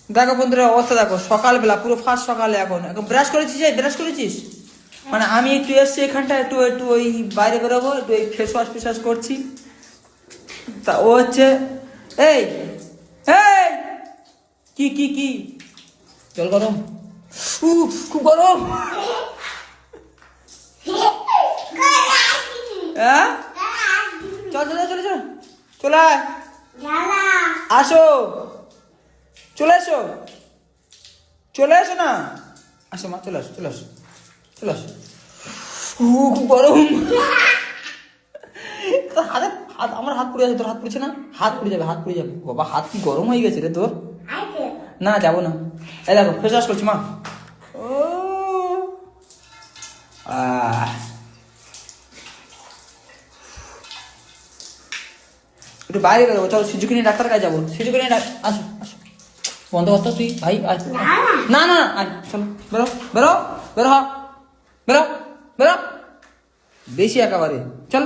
দেখো বন্ধুরা অবস্থা দেখো, সকালবেলা পুরো ফার্স্ট সকালে এখন ব্রাশ করেছিস? ব্রাশ করেছিস? মানে আমি একটু এসছি এখানটা, একটু একটু ওই বাইরে বেরোবো, একটু ওই ফেস ওয়াশ ফেস করছি। তা ও হচ্ছে এই এই কি কি কি জল গরম, খুব গরম। হ্যাঁ চল চলে চলে চল, চলে আয়। আসো, চলে এসো, চলে এসো না, আসো মা, চলে আসো চলে আসো চলে আসো। খুব গরম। তোর হাতে হাত, আমার হাত পুড়ে আছে, তোর হাত পুড়েছে না? হাত পুড়ে যাবে, হাত পুড়ে যাবে বাবা, হাত কি গরম হয়ে গেছে রে তোর। না যাবো না, এই দেখো ফেস ওয়াশ করছি মা। ও একটু বাইরে বেরোবো, চলো সিজুকে নিয়ে ডাক্তার কাছে যাবো, সিজুকে নিয়ে আসো আসো। বন্ধ করতো তুই ভাই, আয়। না না আয়, চলো বেরো বেরো বেরো, বেরো বেরো, বেশি একেবারে, চল।